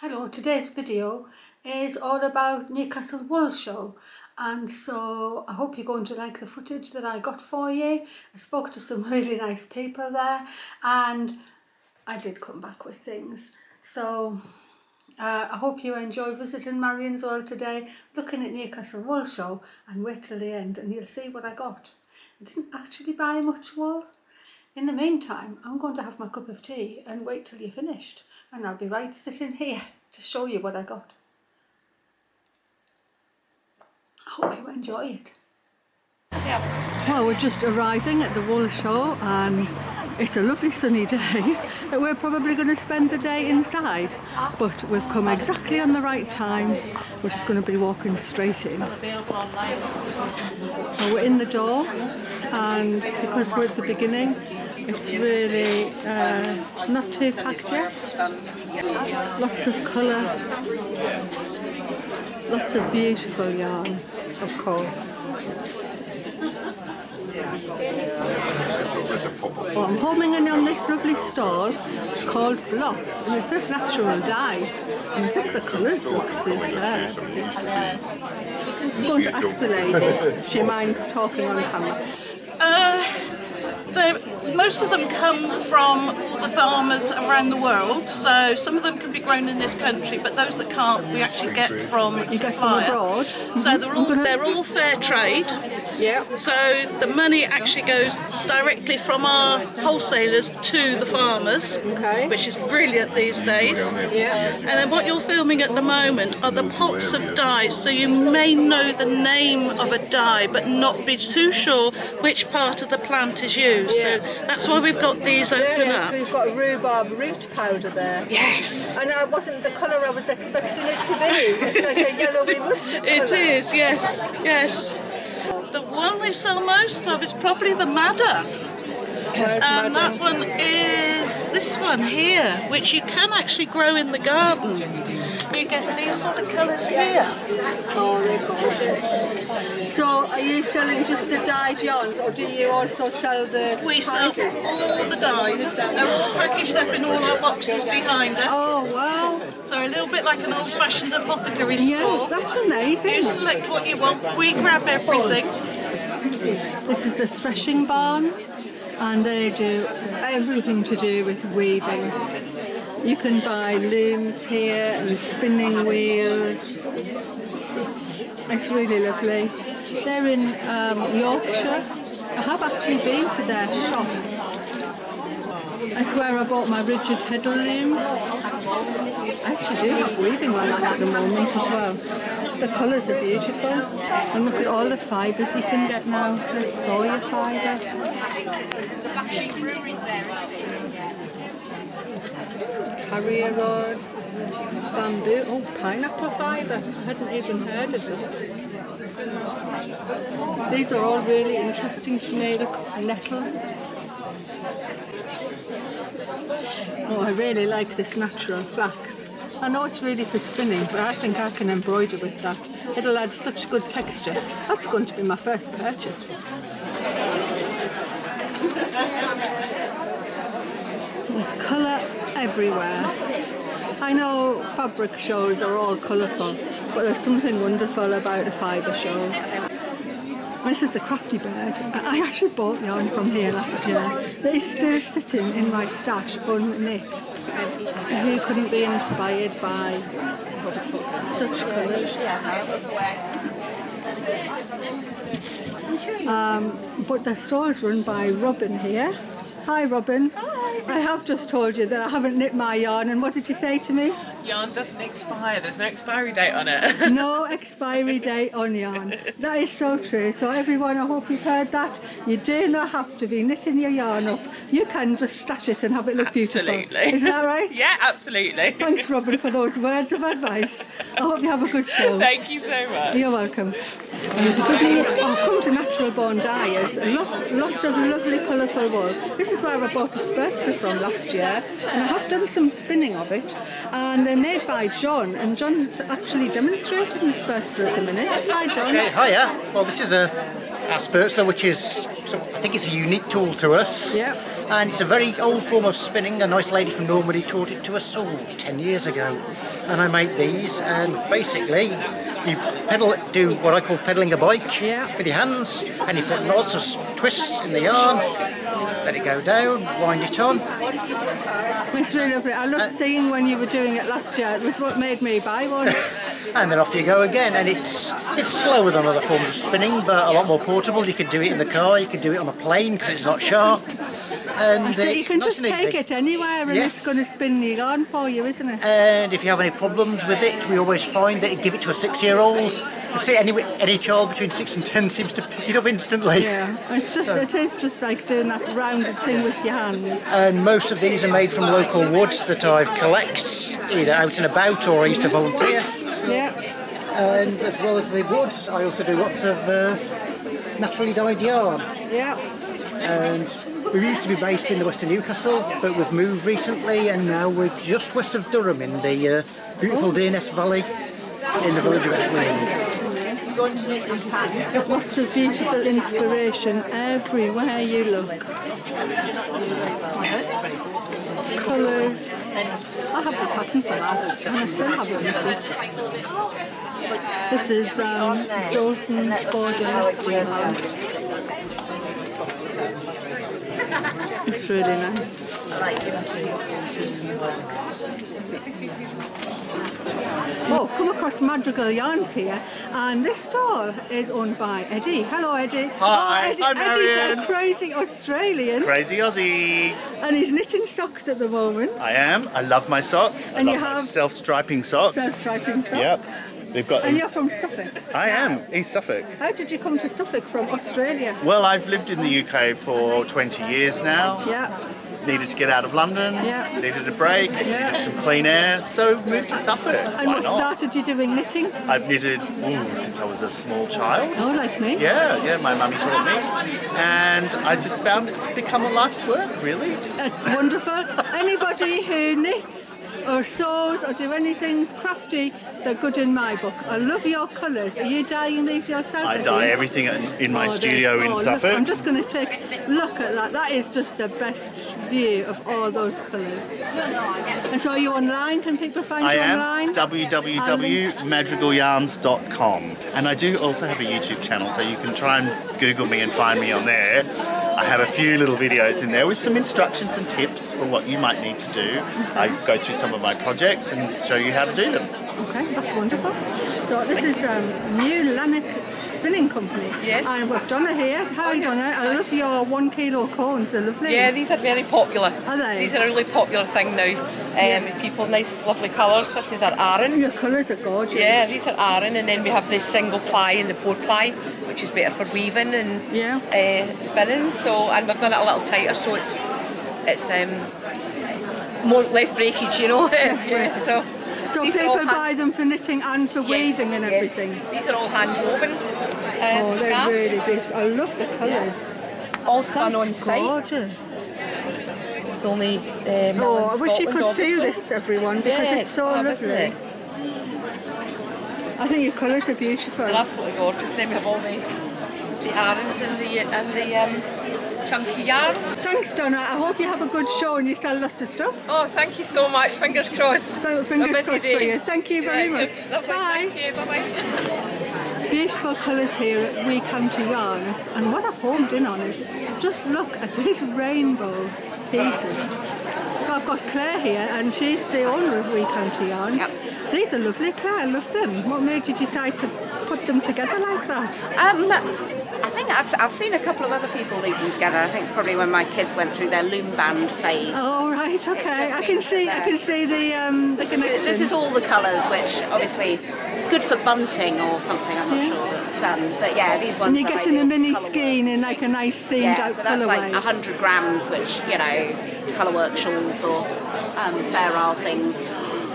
Hello, today's video is all about Newcastle Wool Show, and so I hope you're going to like the footage that I got for you. I spoke to some really nice people there and I did come back with things. So I hope you enjoy visiting Marion's World today, looking at Newcastle Wool Show, and wait till the end and you'll see what I got. I didn't actually buy much wool. In the meantime, I'm going to have my cup of tea and wait till you're finished, and I'll be right sitting here to show you what I got. I hope you enjoy it. Well, we're just arriving at the wool show and it's a lovely sunny day. We're probably going to spend the day inside, but we've come exactly on the right time. We're just going to be walking straight in. Well, we're in the door, and because we're at the beginning, it's really not too packed yet. Lots of colour, lots of beautiful yarn, of course. Well, I'm homing in on this lovely stall called Blocks, and it says natural dyes, and I think the colours look superb. I'm going to ask the lady if she minds talking on camera. Most of them come from all the farmers around the world, so some of them can be grown in this country, but those that can't we actually get from a supplier. Abroad. So they're all fair trade. Yeah. So the money actually goes directly from our wholesalers to the farmers, which is brilliant these days. Yeah. And then what you're filming at the moment are the pots of dyes, so you may know the name of a dye but not be too sure which part of the plant is used. So that's why we've got these open up. So you've got rhubarb root powder there. Yes. And I wasn't the colour I was expecting it to be. It's like a yellowy mustard colour. It is, yes, yes. The one we sell most of is probably the madder. And that one is this one here, which you can actually grow in the garden. You get these sort of colours here. Oh, they're gorgeous. So are you selling just the dyed yarns, or do you also sell the We sell all the dyes. They're all packaged up in all our boxes behind us. Oh, wow. So a little bit like an old-fashioned apothecary store. Yeah, that's amazing. You select what you want, we grab everything. This is the threshing barn, and they do everything to do with weaving. You can buy looms here and spinning wheels. It's really lovely. They're in Yorkshire. I have actually been to their shop. That's where I bought my rigid heddle loom. I actually do have weaving on that at the moment as well. The colours are beautiful. And look at all the fibres you can get now. There's soya fibre. Carrier rods, bamboo, oh, pineapple fibre. I hadn't even heard of this. These are all really interesting to me. Look, nettle. Oh, I really like this natural flax. I know it's really for spinning, but I think I can embroider with that. It'll add such good texture. That's going to be my first purchase. There's colour everywhere. I know fabric shows are all colourful, but there's something wonderful about a fibre show. This is the Crafty Bird. I actually bought yarn from here last year. It is still sitting in my stash unknit. Who couldn't be inspired by such colours? But the store's run by Robin here. Hi Robin. Hi. I have just told you that I haven't knit my yarn, and what did you say to me? Yarn doesn't expire, there's no expiry date on it. No expiry date on yarn. That is so true. So everyone, I hope you've heard that. You do not have to be knitting your yarn up. You can just stash it and have it look beautiful. Absolutely. Is that right? Yeah, absolutely. Thanks Robin for those words of advice. I hope you have a good show. Thank you so much. You're welcome. I've come to Natural Born Dyers. Lots of lovely colourful wool. This is where I bought a spurster from last year, and I have done some spinning of it, and they're made by John, and John's actually demonstrated in spurster at the minute. Hi John. Okay, hiya. Well, this is a spurster, which is, I think it's a unique tool to us. Yeah. And it's a very old form of spinning. A nice lady from Normandy taught it to us 10 years ago. and I make these, and basically you do what I call pedaling a bike with your hands, and you put lots of twists in the yarn, let it go down, wind it on. It's really lovely. I loved seeing when you were doing it last year. It was what made me buy one. And then off you go again, and it's slower than other forms of spinning, but a lot more portable. You can do it in the car, you can do it on a plane because it's not sharp. And you can just take it anywhere and it's going to spin the yarn for you, isn't it? And if you have any problems with it, we always find that you give it to a 6-year-old. You see, any child between 6 and 10 seems to pick it up instantly. Yeah, it is just like doing that rounded thing with your hands. And most of these are made from local wood that I've collected, either out and about or I used to volunteer. Yeah. And as well as the woods, I also do lots of naturally dyed yarn. Yeah. And we used to be based in the west of Newcastle, but we've moved recently, and now we're just west of Durham in the beautiful DNS Valley in the village of Outand. Lots of beautiful inspiration everywhere you look. Colours. I have the pattern for that, and I still have it. This is Dalton Border. It's really nice. Oh, I've come across Madrigal Yarns here, and this store is owned by Eddie. Hello, Eddie. Hi, Eddie. I'm Marion. Eddie's a crazy Australian. Crazy Aussie. And he's knitting socks at the moment. I am. I love my socks. And I you love my have self-striping socks. Self-striping socks. Yep. We've got. And you're from Suffolk. I am East Suffolk. How did you come to Suffolk from Australia? Well, I've lived in the UK for 20 years now. Yeah. Needed to get out of London. Yeah. Needed a break. Yeah. Needed some clean air. So moved to Suffolk. And Why what not? started you doing knitting? I've knitted since I was a small child. Oh, like me? Yeah, my mummy taught me. And I just found it's become a life's work, really. It's wonderful. Anybody who knits or sews or do anything crafty, they're good in my book. I love your colours. Are you dyeing these yourself? I dye everything in my studio in Suffolk. Look, I'm just going to take a look at that. That is just the best view of all those colours. And so are you online? Can people find you online? www.madrigalyarns.com. And I do also have a YouTube channel, so you can try and Google me and find me on there. I have a few little videos in there with some instructions and tips for what you might need to do. I go through some of my projects and show you how to do them. Okay, that's wonderful. So this is New Lanark Spinning Company. Yes. And we've Donna here. Hi Donna, I love your 1 kilo cones, they're lovely. Yeah, these are very popular. Are they? These are a really popular thing now. People, nice lovely colours. This is our Aran. Your colours are gorgeous. Yeah, these are Aran, and then we have this single ply and the 4 ply, which is better for weaving and spinning. So, and we've done it a little tighter, so it's less breakage, you know. Yeah, so people buy them for knitting and for weaving and everything. Yes. These are all hand woven. Oh, they're scarves. really beautiful. I love the colours. All spun on site. Gorgeous. It's only I wish you could feel this, everyone, because it's so lovely. I think your colours are beautiful. They're absolutely gorgeous. Then we have all the Arans and the chunky yarns. Thanks, Donna. I hope you have a good show and you sell lots of stuff. Oh, thank you so much. Fingers crossed. So, fingers crossed for you. Thank you very much. Lovely. Bye. Thank you. Bye-bye. Beautiful colours here at We County Yarns, and what I've homed in on is just look at these rainbow pieces. So I've got Claire here, and she's the owner of We County Yarns. Yep. These are lovely, Claire. I love them. What made you decide to put them together like that? I think I've seen a couple of other people loop them together. I think it's probably when my kids went through their loom band phase. Oh right, okay. I can see the connection. This is all the colours, which obviously it's good for bunting or something. I'm not sure. But yeah, these ones. And you're getting a mini skein in like a nice themed out so that's colourway. like 100 grams, which colourwork shawls or fair isle things.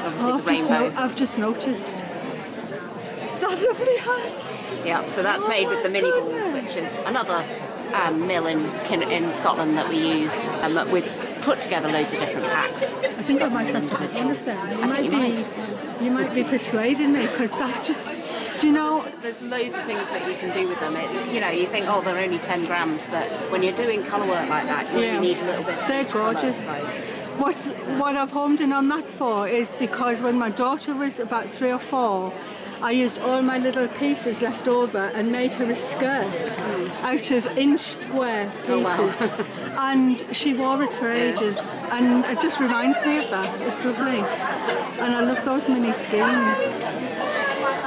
Obviously the rainbow. I've just noticed that lovely hat. Yeah, so that's made with the mini balls, which is another mill in Scotland that we use. We've put together loads of different packs. I think I might have to have one of them. You might be persuading me, because that just, do you know? There's loads of things that you can do with them. You think, oh, they're only 10 grams, but when you're doing colour work like that, you really need a little bit. They're gorgeous. what I've homed in on that for is because when my daughter was about 3 or 4, I used all my little pieces left over and made her a skirt out of inch square pieces. And she wore it for ages, and it just reminds me of that. It's lovely. And I love those mini skeins.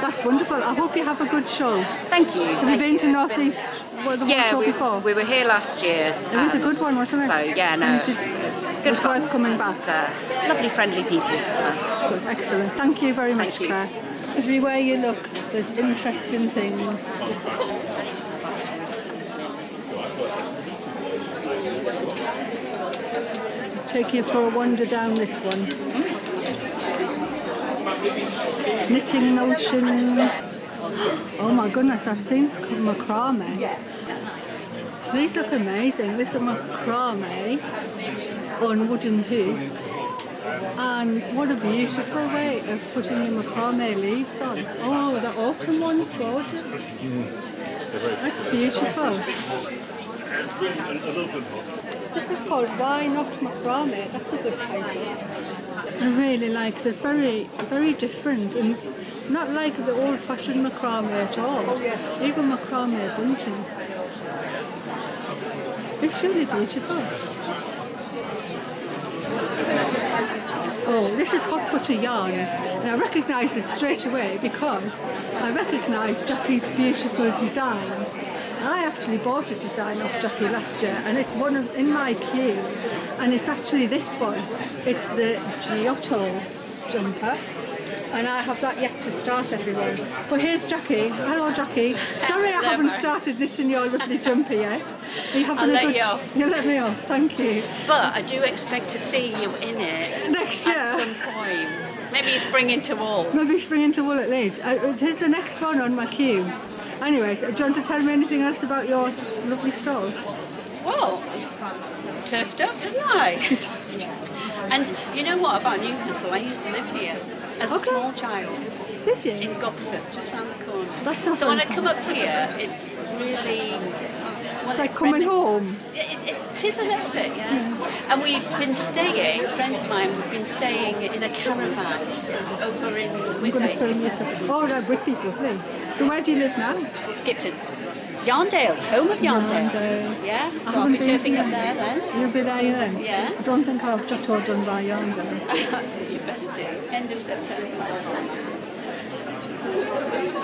That's wonderful. I hope you have a good show. Thank you. Have you been to North East? Before? We were here last year. It was a good one, wasn't it? So yeah, no, it's good fun. Worth coming back. Lovely, friendly people. So. Good, excellent. Thank you very much, Claire. Everywhere you look, there's interesting things. I'll take you for a wander down this one. Knitting notions. Oh my goodness, I've seen macrame. These look amazing. This is macrame on wooden hoops. And what a beautiful way of putting your macrame leaves on. Oh, the autumn one's gorgeous. That's beautiful. This is called Why Not Macrame. That's a good title. I really like it. Very, very different and not like the old-fashioned macrame at all. Even macrame bunting. It's really beautiful. Oh, this is hot butter yarns, and I recognise it straight away because I recognise Jackie's beautiful designs. I actually bought a design off Jackie last year, and it's one of in my queue, and it's actually this one. It's the Giotto jumper, and I have that yet to start, everyone. But here's Jackie. Hello, Jackie. Sorry I haven't started knitting your lovely jumper yet. I'll let you off. You let me off, thank you. But I do expect to see you in it next year. At some point. Maybe spring into wool. Maybe spring into wool at least. It is the next one on my queue. Anyway, do you want to tell me anything else about your lovely stall? Well, turfed up, didn't I? And you know what about Newcastle? I used to live here as a small child. Did you? In Gosforth, just round the corner. That's so when I come up here, it's really... Well, like coming home? It is a little bit, yeah. And we've been staying, a friend of mine, we've been staying in a caravan over in Whitby. Oh, that Whitby's lovely. So where do you live now? Skipton. Yarndale, home of Yarndale. Yeah, so I'll be turfing up there then. You'll be there then? Yeah. I don't think I'll have Giotto done by Yarndale. You better do. End of September.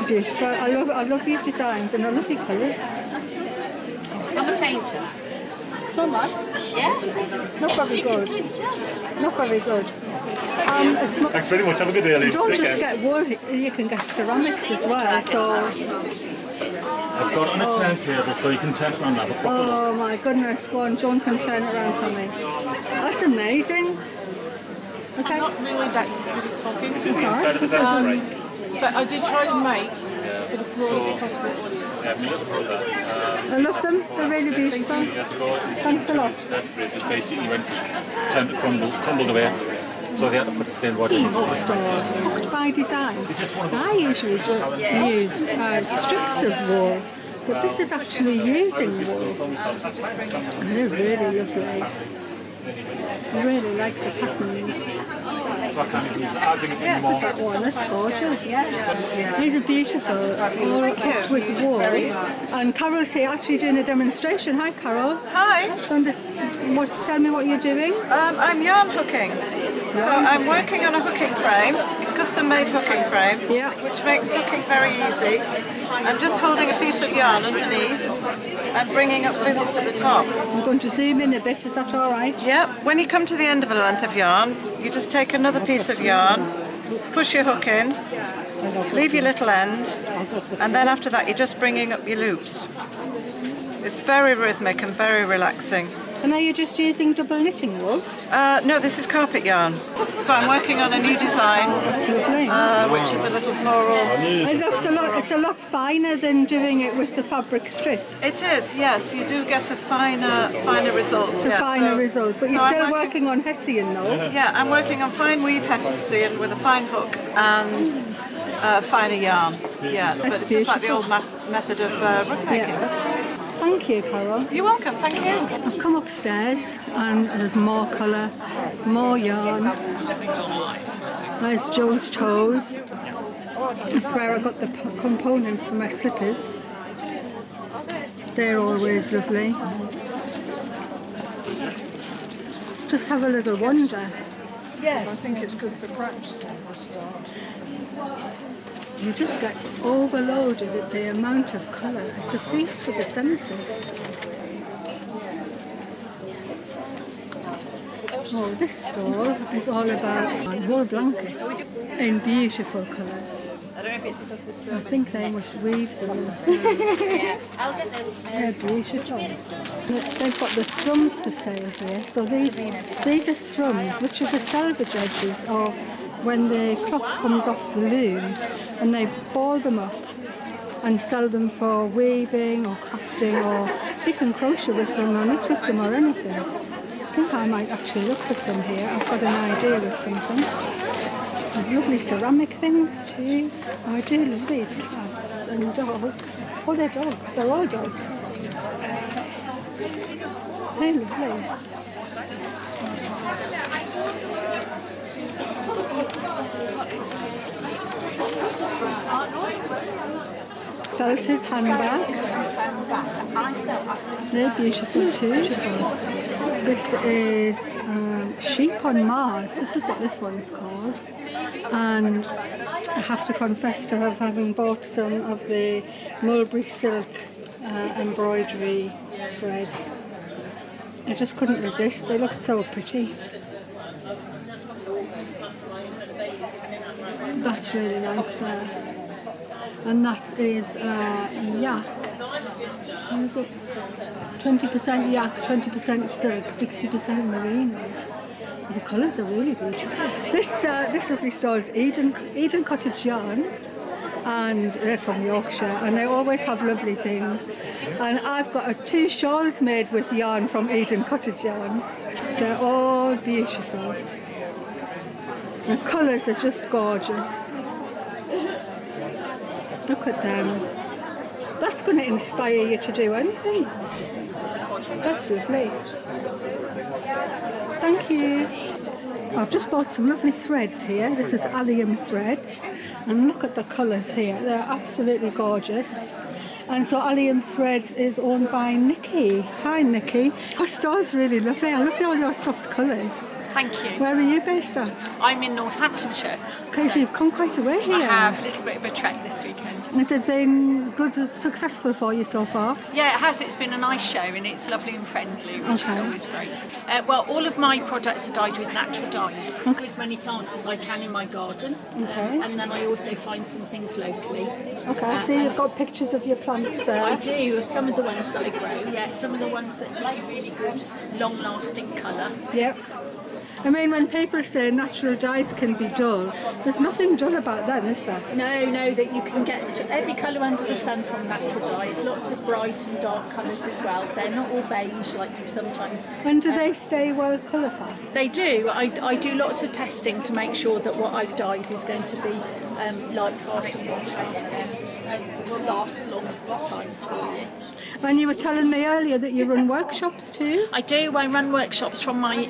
Beautiful. I love your designs and I love your colours. I'm a painter. So much? Yeah. Not very good. Not very good. Thanks very much. Have a good day, Lee. You don't just get wool, you can get ceramics as well. So. I've got it on a turntable so you can turn it around and have a proper look. Oh my goodness, go on, John can turn it around for me. That's amazing. Okay. I'm not really that good at talking. Is it the inside of the vessel, right? But I did try and make for the broadest possible audience. I love them, they're really beautiful. Thanks a lot. Just basically went, turned it, crumbled away. So they had to put the steel rod in. By design. I usually just use strips of wool, but this is actually using wool. And they're really lovely. I really like the patterns. That one, that's gorgeous. These are beautiful, all kept with wool. And Carol's here actually doing a demonstration. Hi Carol. Hi. Tell me what you're doing. I'm yarn hooking. So I'm working on a hooking frame, custom-made hooking frame, which makes hooking very easy. I'm just holding a piece of yarn underneath and bringing up loops to the top. I'm going to zoom in a bit, is that all right? Yeah, when you come to the end of a length of yarn, you just take another piece of yarn, push your hook in, leave your little end, and then after that you're just bringing up your loops. It's very rhythmic and very relaxing. And are you just using double knitting wool? No, this is carpet yarn. So I'm working on a new design, which is a little floral. It's a lot finer than doing it with the fabric strips. It is, yes. You do get a finer result. It's a finer result, but you're still working on Hessian though. Yeah, I'm working on fine weave Hessian with a fine hook and finer yarn. Yeah, but it's just like the old method of rug making. Thank Thank you, Carol. You're welcome, thank you. I've come upstairs and there's more colour, more yarn. There's Joe's Toes. That's where I got the components for my slippers. They're always lovely. Just have a little wander. Yes. I think it's good for practicing for a start. You just get overloaded with the amount of colour. It's a feast for the senses. Oh, this stall is all about wool blankets in beautiful colours. I think they must weave them themselves. They're beautiful. They've got the thrums for sale here. So these are thrums, which are the salvage edges of when the cloth comes off the loom, and they ball them up and sell them for weaving or crafting, or you can crochet with them or knit with them or anything. I think I might actually look for some here. I've got an idea of something. There's lovely ceramic things too. I do love these cats and dogs. Oh, they're dogs. They're all dogs. They're lovely. Felted handbags. They're beautiful too. This is Sheep on Mars. This is what this one's called. And I have to confess to having bought some of the mulberry silk embroidery thread. I just couldn't resist. They looked so pretty. That's really nice there. And that is yak. What is it? 20% yak, 20% silk, 60% merino. The colours are really beautiful. This lovely store is Eden Cottage Yarns, and they're from Yorkshire, and they always have lovely things. And I've got 2 shawls made with yarn from Eden Cottage Yarns. They're all beautiful. The colours are just gorgeous. Look at them. That's going to inspire you to do anything. That's lovely. Thank you. I've just bought some lovely threads here. This is allium threads, and look at the colours here. They're absolutely gorgeous. And so allium threads is owned by Nikki. Hi Nikki. Our store's really lovely. I love all your soft colours. Thank you. Where are you based at? I'm in Northamptonshire. Okay, so you've come quite a way here. I have, a little bit of a trek this weekend. Has it been good, successful for you so far? Yeah, it has. It's been a nice show and it's lovely and friendly, which is always great. Well, all of my products are dyed with natural dyes. I grow as many plants as I can in my garden. And then I also find some things locally. Okay, so you've got pictures of your plants there. I do, of some of the ones that I grow. Yeah, some of the ones that like really good, long-lasting colour. Yep. I mean, when people say natural dyes can be dull, there's nothing dull about them, is there? No, that you can get every colour under the sun from natural dyes, lots of bright and dark colours as well. They're not all beige like you sometimes... And do they stay well colour fast? They do. I do lots of testing to make sure that what I've dyed is going to be light, fast and wash test and will last long times for you. And you were telling me earlier that you run workshops too? I do. I run workshops from my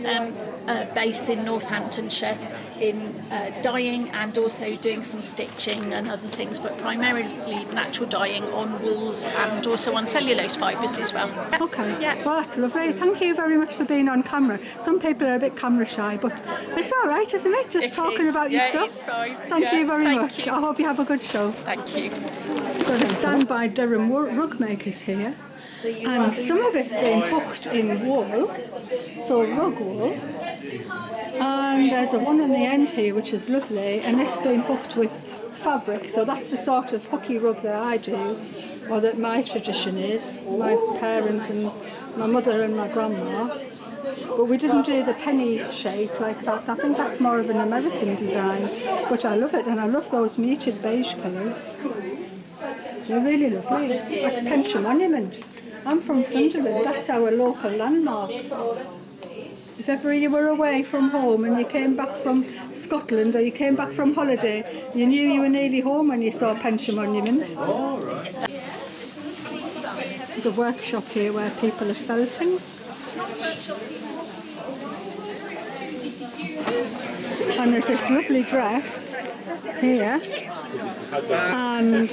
base in Northamptonshire in dyeing and also doing some stitching and other things, but primarily natural dyeing on wools and also on cellulose fibres as well. Okay, yeah. Well, that's lovely. Thank you very much for being on camera. Some people are a bit camera shy, but it's all right, isn't it? Just talking about your stuff. It's fine. Thank you very much. I hope you have a good show. Thank you. We've got a stand by Durham rug makers here, and some of it's been hooked in wool, so rug wool. And there's a one on the end here which is lovely, and it's been hooked with fabric, so that's the sort of hooky rug that I do, or that my tradition is, my parent and my mother and my grandma. But we didn't do the penny shape like that. I think that's more of an American design, but I love it, and I love those muted beige colours. They're really lovely. That's Penshire Monument. I'm from Sunderland, that's our local landmark. If ever you were away from home and you came back from Scotland or you came back from holiday, you knew you were nearly home when you saw Penshire Monument. the workshop here where people are felting. And there's this lovely dress here, and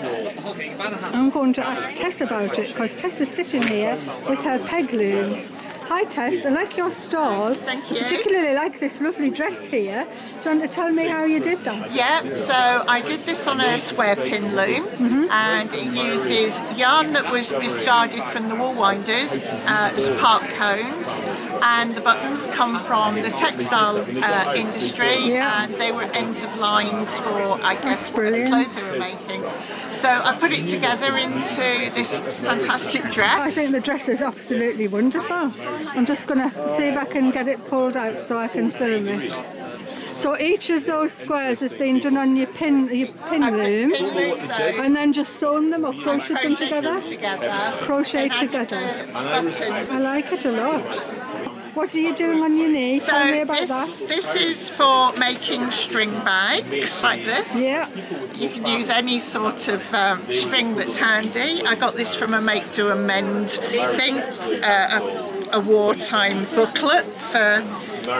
I'm going to ask Tess about it because Tess is sitting here with her peg loom. Hi Tess, I like your stall. Thank you. Particularly like this lovely dress here. Do you want to tell me how you did that? Yeah, so I did this on a square pin loom, and it uses yarn that was discarded from the wool winders, park cones, and the buttons come from the textile industry, and they were ends of lines for, I guess, the clothes they were making. So I put it together into this fantastic dress. I think the dress is absolutely wonderful. I'm just going to see if I can get it pulled out so I can film it. So each of those squares has been done on your pin loom, and then just sewn them or crocheted them together? Crocheted together. I like it a lot. What are you doing on your knee? So Tell me about that. This is for making string bags like this. Yeah. You can use any sort of string that's handy. I got this from a make do and mend thing, a wartime booklet for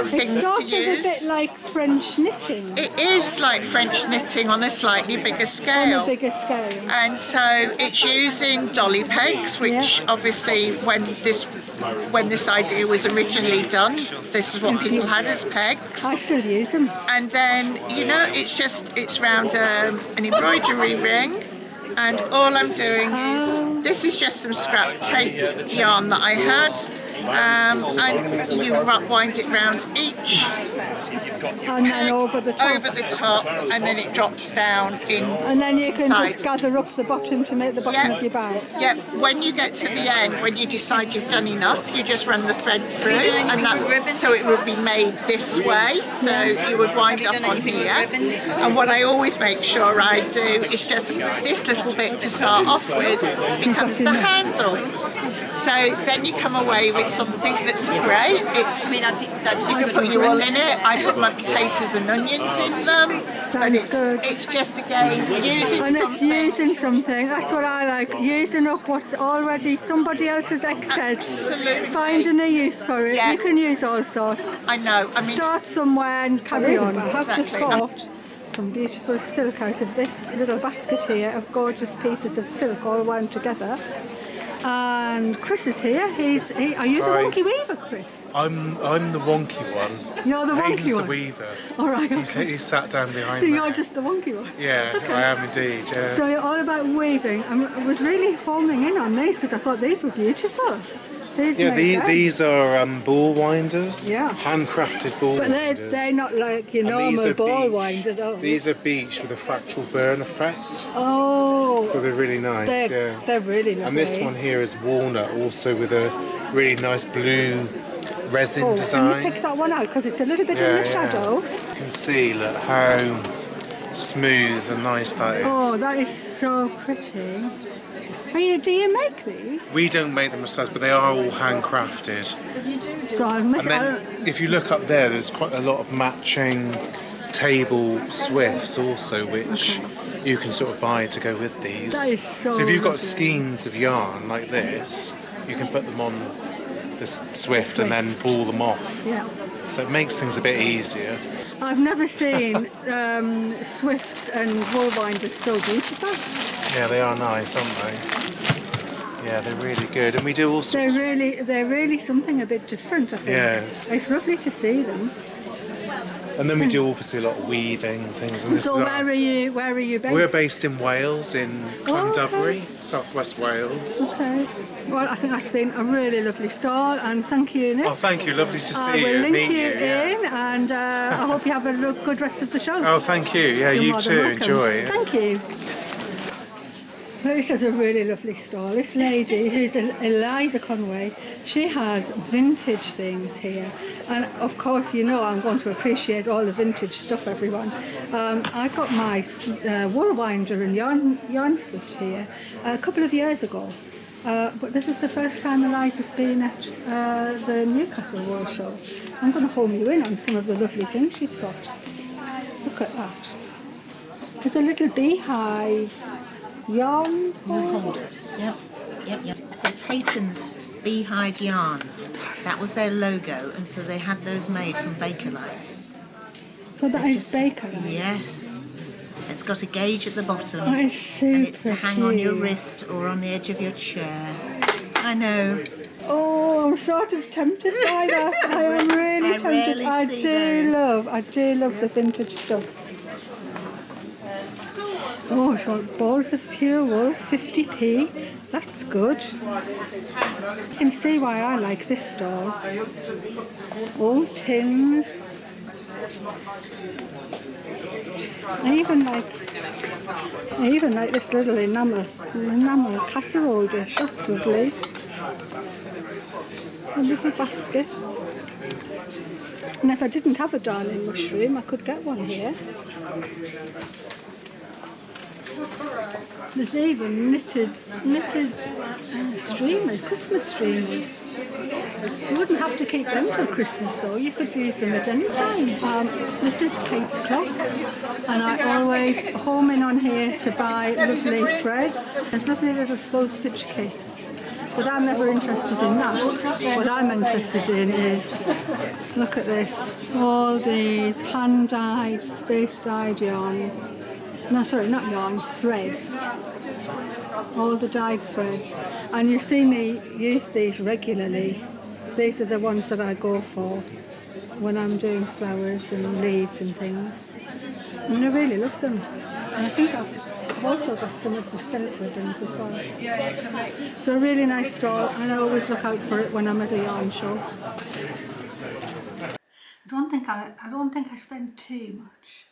things to use. It's a bit like French knitting. It is like French knitting on a slightly bigger scale. On a bigger scale. And so it's using dolly pegs, which obviously when this idea was originally done, this is what people had as pegs. I still use them. And then, you know, it's round an embroidery ring. And all I'm doing is, this is just some scrap tape yarn that I had. And you wind it round each and then over the top, and then it drops down in. And then you can just gather up the bottom to make the bottom of your bag. Yep. When you get to the end, when you decide you've done enough, you just run the thread through, and that so it would be made this way. So you would wind up on here. And what I always make sure I do is just this little bit to start off with becomes the handle. So then you come away with something that's great. You can put your wool in it. I put my potatoes and onions in them. But it's just again using something. That's what I like. Using up what's already somebody else's excess. Absolutely. Finding a use for it. Yeah. You can use all sorts. I know. I mean, start somewhere and carry on. Exactly. I've just got some beautiful silk out of this little basket here of gorgeous pieces of silk all wound together. And Chris is here. Are you the wonky weaver, Chris? I'm the wonky one. You're the wonky Hayden's one? the weaver. All right. Okay. He's sat down behind So me. you're just the wonky one? Yeah, Okay. I am indeed, yeah. So you're all about weaving. I was really homing in on these because I thought these were beautiful. These are ball winders. Yeah. Handcrafted ball winders. But they're not like your normal ball winders, are they? These are beech with a fractal burn effect. Oh. So they're really nice, They're really lovely. And this one here is walnut, also with a really nice blue resin design. Can you pick that one out because it's a little bit in the shadow? You can see how smooth and nice that is. Oh, that is so pretty. Do you make these? We don't make them ourselves, but they are all handcrafted. So I'll make And then, if you look up there, there's quite a lot of matching table swifts also, which you can sort of buy to go with these. That is so if you've got lovely. skeins of yarn like this, you can put them on the swift and then ball them off. Yeah. So it makes things a bit easier. I've never seen swifts and wool winders so beautiful. Yeah, they are nice, aren't they? Yeah, they're really good, and we do all sorts. They're really something a bit different, I think. Yeah. It's lovely to see them. And then we do obviously a lot of weaving things. And this So is where are you based? We're based in Wales, in Llandovery, southwest Wales. Okay. Well, I think that's been a really lovely stall, and thank you, Nick. Oh, thank you. Lovely to I see will you. link Meet you you. Yeah. in, and I hope you have a good rest of the show. Oh, thank you. Yeah, You're you more than too. welcome. Enjoy. Thank you. This is a really lovely stall. This lady, who's Eliza Conway, she has vintage things here. And of course, you know I'm going to appreciate all the vintage stuff, everyone. I got my wool winder and yarn swift here a couple of years ago. But this is the first time Eliza's been at the Newcastle Wool Show. I'm going to home you in on some of the lovely things she's got. Look at that. There's a little beehive yarn holder. Yeah. Yep. So Peyton's Beehive Yarns. That was their logo, and so they had those made from Bakelite. So that is Bakelite? Yes. It's got a gauge at the bottom. That is super and it's to hang on your cute. wrist or on the edge of your chair. I know. Oh, I'm sort of tempted by that. I am really tempted. I do love the vintage stuff. Oh, so balls of pure wool, 50p. That's good. You can see why I like this stall. Old tins. I even like this little enamel casserole dish. That's lovely. And little baskets. And if I didn't have a darling mushroom, I could get one here. There's even knitted streamers, Christmas streamers. You wouldn't have to keep them till Christmas though, you could use them at any time. This is Kate's Cloths, and I always home in on here to buy lovely threads. There's lovely little slow stitch kits, but I'm never interested in that. What I'm interested in is, look at this, all these hand-dyed, space-dyed yarns. No, sorry, not yarns, threads. All the dyed threads. And you see me use these regularly. These are the ones that I go for when I'm doing flowers and leaves and things. And I really love them. And I think I've also got some of the silk ribbons as well. So a really nice stall, and I always look out for it when I'm at a yarn show. I don't think I spent too much,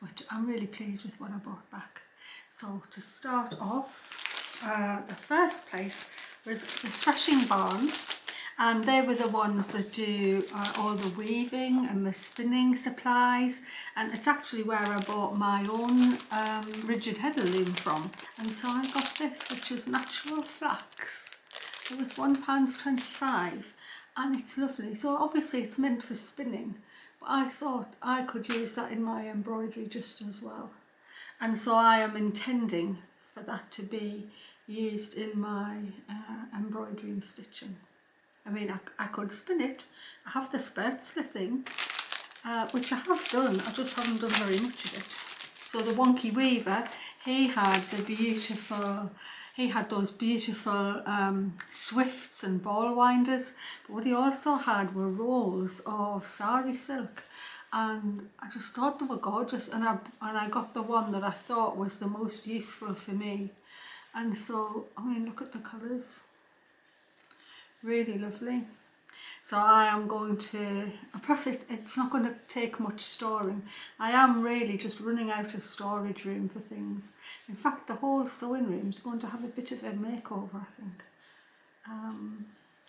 but I'm really pleased with what I brought back. So to start off, the first place was the threshing barn, and they were the ones that do all the weaving and the spinning supplies, and it's actually where I bought my own rigid header loom from. And so I got this, which is natural flax. It was £1.25, and it's lovely. So obviously it's meant for spinning, but I thought I could use that in my embroidery just as well. And so I am intending for that to be used in my embroidery and stitching. I mean, I could spin it. I have the Spertzler thing, which I have done. I just haven't done very much of it. So the Wonky Weaver, he had those beautiful swifts and ball winders, but what he also had were rolls of sari silk, and I just thought they were gorgeous, and I got the one that I thought was the most useful for me. And so, I mean, look at the colours, really lovely. So I am going to, plus it's not going to take much storing. I am really just running out of storage room for things. In fact, the whole sewing room is going to have a bit of a makeover, I think.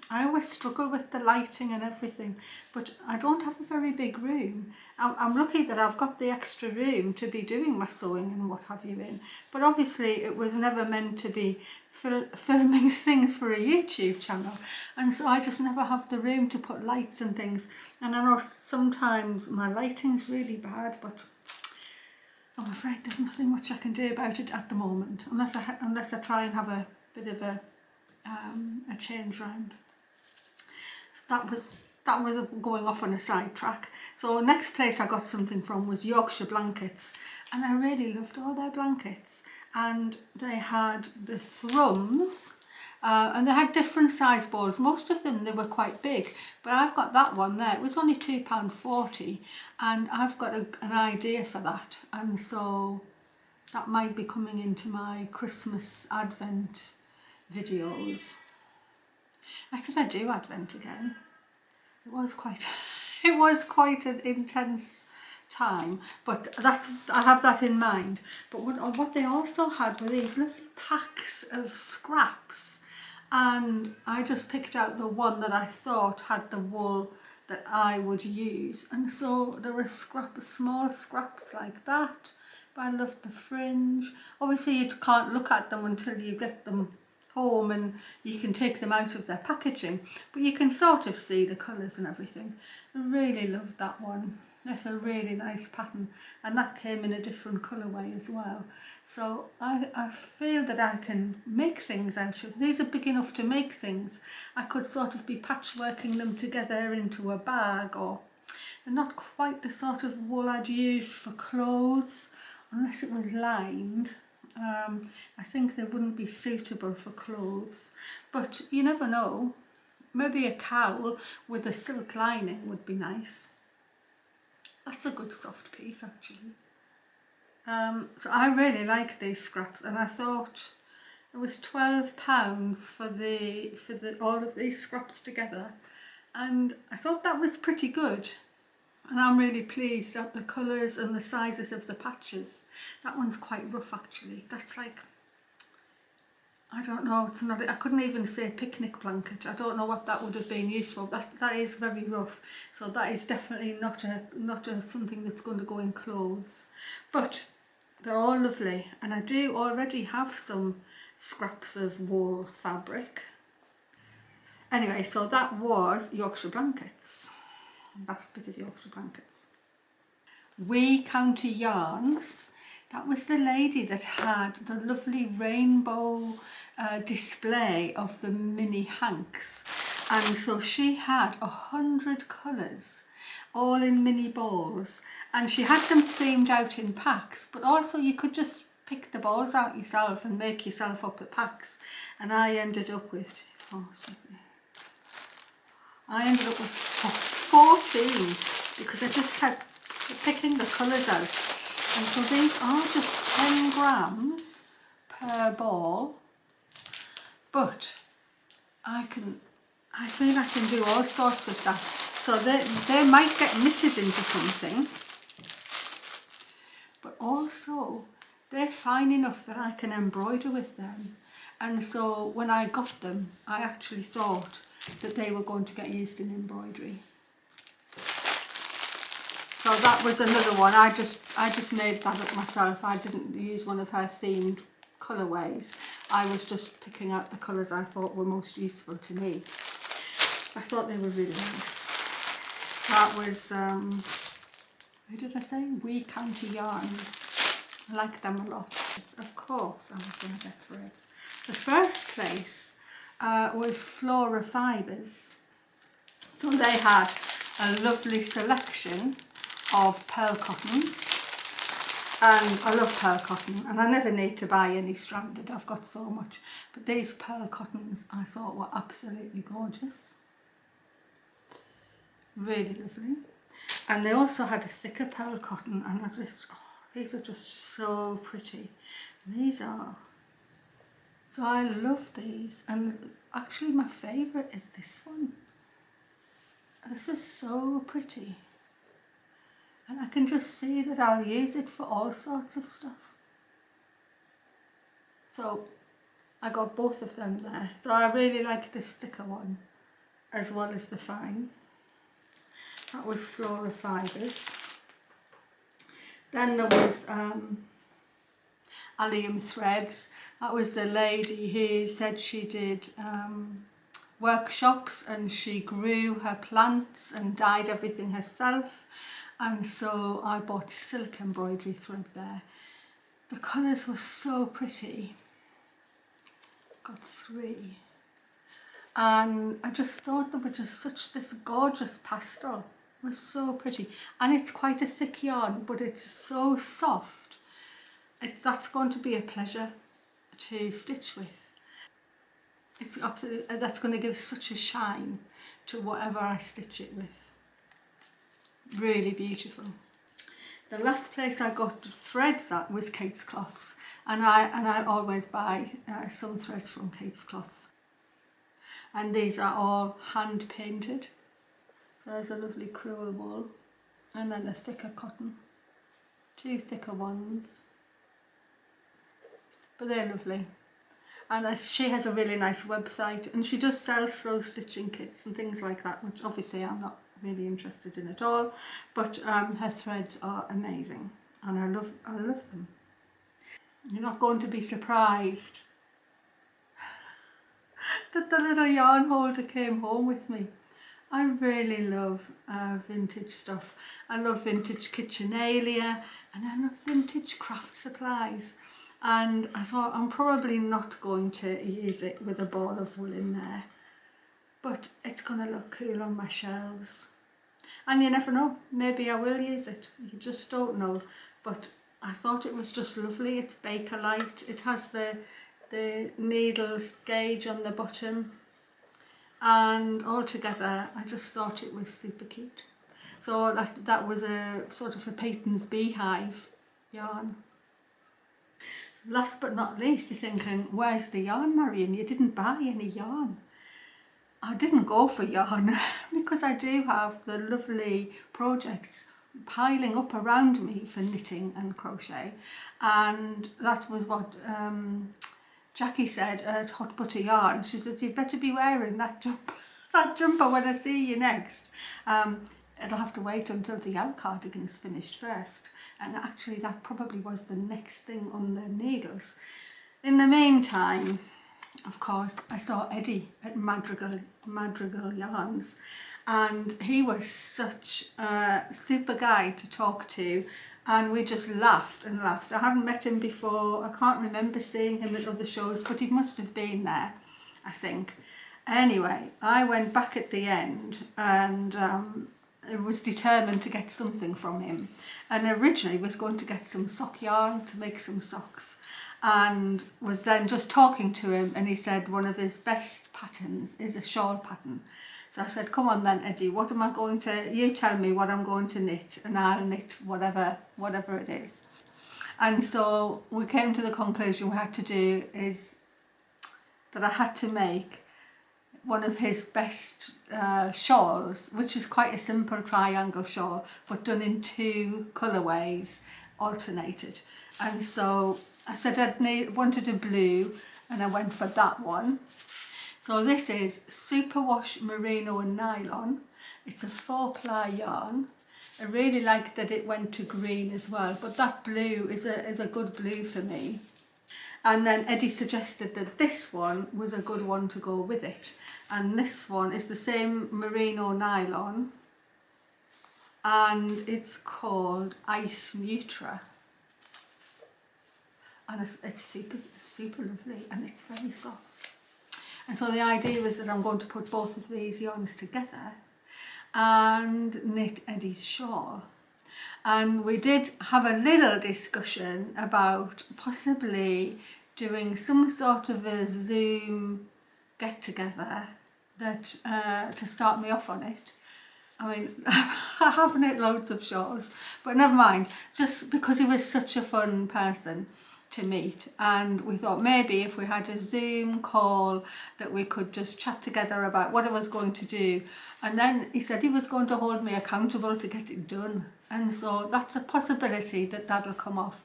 I always struggle with the lighting and everything, but I don't have a very big room. I'm lucky that I've got the extra room to be doing my sewing and what have you in, but obviously it was never meant to be filming things for a YouTube channel, and so I just never have the room to put lights and things. And I know sometimes my lighting's really bad, but I'm afraid there's nothing much I can do about it at the moment, unless I try and have a bit of a change round. That was going off on a sidetrack. So next place I got something from was Yorkshire Blankets, and I really loved all their blankets. And they had the thrums, and they had different size balls. Most of them, they were quite big, but I've got that one there. It was only £2.40, and I've got an idea for that, and so that might be coming into my Christmas Advent videos. That's if I do Advent again. It was quite an intense time, but I have that in mind. But what they also had were these lovely packs of scraps, and I just picked out the one that I thought had the wool that I would use, and so there were small scraps like that. But I loved the fringe. Obviously you can't look at them until you get them home and you can take them out of their packaging, but you can sort of see the colours and everything. I really loved that one. That's a really nice pattern, and that came in a different colourway as well. So I feel that I can make things out of these. Are big enough to make things. I could sort of be patchworking them together into a bag, or they're not quite the sort of wool I'd use for clothes unless it was lined. I think they wouldn't be suitable for clothes, but you never know. Maybe a cowl with a silk lining would be nice. That's a good soft piece actually. So I really like these scraps, and I thought it was £12 for all of these scraps together, and I thought that was pretty good. And I'm really pleased at the colours and the sizes of the patches. That one's quite rough actually. That's like, I don't know, it's not, I couldn't even say picnic blanket. I don't know what that would have been used for. That is very rough. So that is definitely not something that's going to go in clothes. But they're all lovely, and I do already have some scraps of wool fabric. Anyway, so that was Yorkshire blankets. Last bit of Yorkshire blankets. We County Yarns. That was the lady that had the lovely rainbow display of the mini hanks, and so she had 100 colours, all in mini balls, and she had them themed out in packs, but also you could just pick the balls out yourself and make yourself up the packs. And I ended up with 14 because I just kept picking the colours out. And so these are just 10 grams per ball, but I feel I can do all sorts with that. So they might get knitted into something, but also they're fine enough that I can embroider with them. And so when I got them, I actually thought that they were going to get used in embroidery. So that was another one. I just made that up myself. I didn't use one of her themed colourways. I was just picking out the colours I thought were most useful to me. I thought they were really nice. That was, who did I say? We County Yarns. I like them a lot. Of course I was going to get threads. The first place was Flora Fibres. So they had a lovely selection of pearl cottons, and I love pearl cotton, and I never need to buy any stranded, I've got so much, but these pearl cottons I thought were absolutely gorgeous, really lovely. And they also had a thicker pearl cotton, and I just, these are just so pretty. These are, so I love these, and actually my favourite is this one. This is so pretty. And I can just see that I'll use it for all sorts of stuff. So I got both of them there. So I really like this thicker one as well as the fine. That was Flora Fibres. Then there was Allium Threads. That was the lady who said she did workshops, and she grew her plants and dyed everything herself. And so I bought silk embroidery thread there. The colours were so pretty. Got 3. And I just thought they were just such this gorgeous pastel. It was so pretty. And it's quite a thick yarn, but it's so soft. That's going to be a pleasure to stitch with. It's absolutely, that's going to give such a shine to whatever I stitch it with. Really beautiful. The last place I got threads at was Kate's Cloths, and I always buy some threads from Kate's Cloths. And these are all hand painted. So there's a lovely crewel wool, and then a thicker cotton, 2 thicker ones. But they're lovely. And she has a really nice website, and she does sell slow stitching kits and things like that, which obviously I'm not really interested in at all, but her threads are amazing, and I love them. You're not going to be surprised that the little yarn holder came home with me. I really love vintage stuff. I love vintage kitchenalia and I love vintage craft supplies. And I thought I'm probably not going to use it with a ball of wool in there, but it's going to look cool on my shelves. And you never know, maybe I will use it. You just don't know. But I thought it was just lovely. It's Bakelite. It has the needle gauge on the bottom. And altogether, I just thought it was super cute. So that was a sort of a Peyton's Beehive yarn. Last but not least, you're thinking, where's the yarn, Marion? You didn't buy any yarn. I didn't go for yarn because I do have the lovely projects piling up around me for knitting and crochet, and that was what Jackie said at Hot Butter Yarn. She said, you'd better be wearing that jumper when I see you next. It'll have to wait until the out cardigan's finished first, and actually that probably was the next thing on the needles. In the meantime, of course, I saw Eddie at Madrigal Yarns, and he was such a super guy to talk to, and we just laughed and laughed. I hadn't met him before. I can't remember seeing him at other shows, but he must have been there, I think. Anyway, I went back at the end and was determined to get something from him, and originally was going to get some sock yarn to make some socks, and was then just talking to him, and he said one of his best patterns is a shawl pattern. So I said, come on then, Eddie, what am I going to, you tell me what I'm going to knit, and I'll knit whatever it is. And so we came to the conclusion we had to do is that I had to make one of his best shawls, which is quite a simple triangle shawl, but done in 2 colourways, alternated. And so I said I wanted a blue, and I went for that one. So this is Superwash Merino and Nylon. It's a 4-ply yarn. I really like that it went to green as well, but that blue is a good blue for me. And then Eddie suggested that this one was a good one to go with it. And this one is the same merino nylon, and it's called Ice Nutra. And it's super lovely, and it's very soft. And so the idea was that I'm going to put both of these yarns together and knit Eddie's shawl. And we did have a little discussion about possibly doing some sort of a Zoom get-together that to start me off on it. I mean, I have knit loads of shawls, but never mind, just because he was such a fun person to meet, and we thought maybe if we had a Zoom call that we could just chat together about what I was going to do, and then he said he was going to hold me accountable to get it done, and so that's a possibility that that'll come off,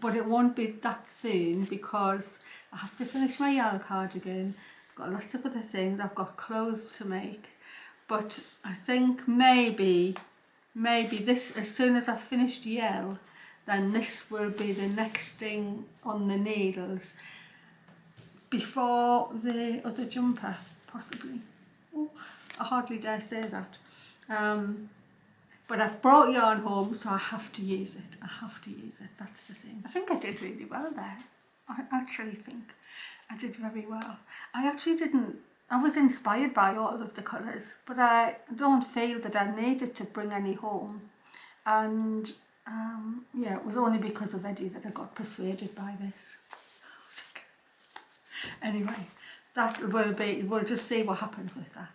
but it won't be that soon because I have to finish my yarn cardigan. I've got lots of other things, I've got clothes to make, but I think maybe this, as soon as I've finished Yell, then this will be the next thing on the needles before the other jumper, possibly. Ooh, I hardly dare say that. But I've brought yarn home, so I have to use it. I have to use it, that's the thing. I think I did really well there. I actually think I did very well. I was inspired by all of the colours, but I don't feel that I needed to bring any home. And yeah, it was only because of Eddie that I got persuaded by this. Anyway, we'll just see what happens with that.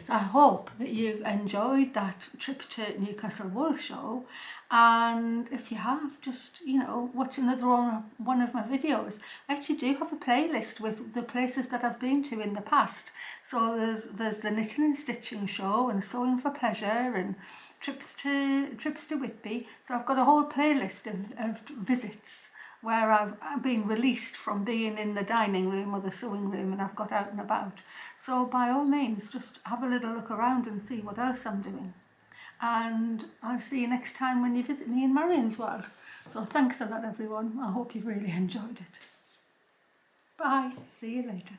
So I hope that you've enjoyed that trip to Newcastle Wool Show, and if you have, just, watch another one of my videos. I actually do have a playlist with the places that I've been to in the past. So there's the Knitting and Stitching Show, and Sewing for Pleasure, and trips to Whitby. So I've got a whole playlist of visits where I've been released from being in the dining room or the sewing room, and I've got out and about. So by all means, just have a little look around and see what else I'm doing. And I'll see you next time when you visit me in Marion's world. So thanks a lot, everyone. I hope you've really enjoyed it. Bye. See you later.